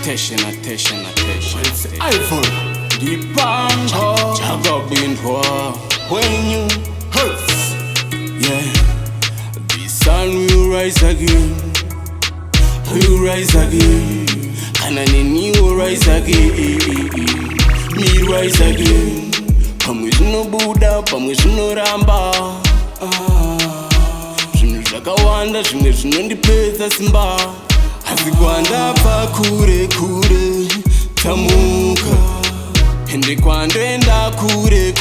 Attention. It's Ivory. The Pango-Nchangoshanda. When you hurts, yeah, the sun will rise again. Will rise again. And then you will rise again. Me rise again. Pamwishino Buddha, pamwishino Ramba. Zvinhu zvakawanda zvimwe zvinondipedza simba. Azigwanda pa kure tamuka. Ende kwandoenda kure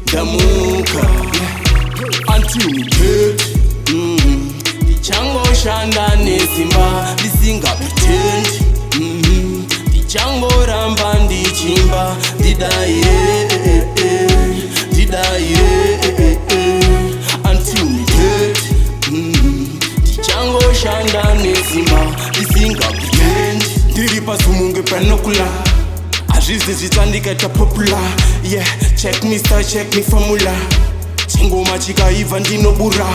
ndamuka. Until we get Nchangoshanda Nesimba lisinga pretend. Ndichangoramba ndichimba ndidaire until we get Nchangoshanda Nesimba lisinga pretend. Ndiri pasumunge panokula azvizi zvitsandikaita popular. Yeah, check me star, check me formula. Chingoma chikaiva ndinobura.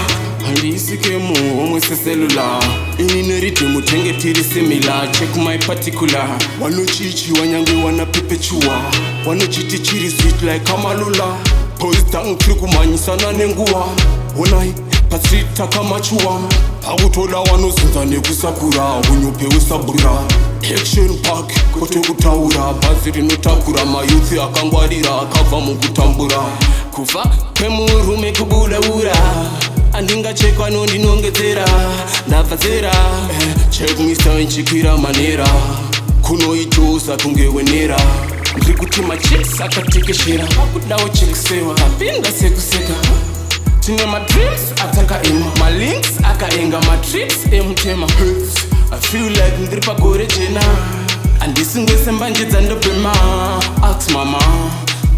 Handisike muhomwe seselula. Ini Riddim tenge tiri similar. Check my particular. Wanochichi wanyange wana perpetua. Wanochiti chiri sweet like amalula. Pose down tiri kumanyisana nenguwa. Onai patsita kamachua. Pakutola wanozinza nekusakura. Unyope usabura. Action park kote kutaura. Bhazi rinotakura mayuthi akangwarira akabva mukutambura. Kufa kwemurume kubudaura. Andingachekwa nondinongedzera ndabva zera. Check me star nchikwira manera. Kunoitosa kungewenera. Ndiri kuti machicks akatekeshera. Akudawo chekusewa apinda sekuseka. Tine madreams atakaema. Malinks akaenga matrips emutema. I feel like ndiri pagore jena. Andisingosembanjidza ndobhema. Ask mama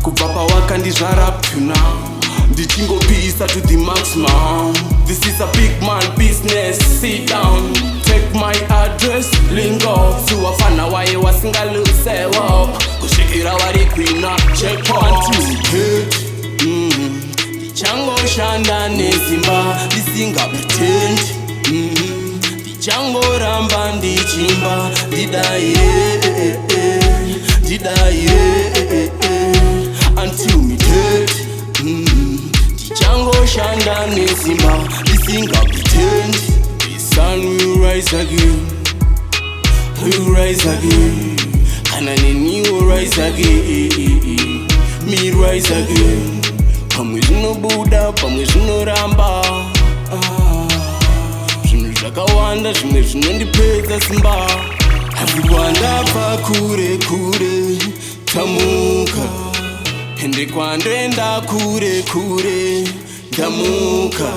kubva pawakandizvara puna. Ndichingopisa to the maximum. This is a big man business. Sit down, take my address, link up. Suwafana waye wasingalusewa. Kushikira wari kwina check point. Nchangoshanda Nesimba lisinga pretend. Ndichangoramba ndichimba ndidaire until me dead. Nchangoshanda Nesimba lisinga pretend. The sun will rise again. Will rise again. And then you will rise again. Me rise again. Pamwishino Buddha, pamwishino Ramba. Zvinhu zvakawanda zvimwe zvinondipedza simba. Azigwanda pa kure tamuka. Ende kwandoenda kure ndamuka.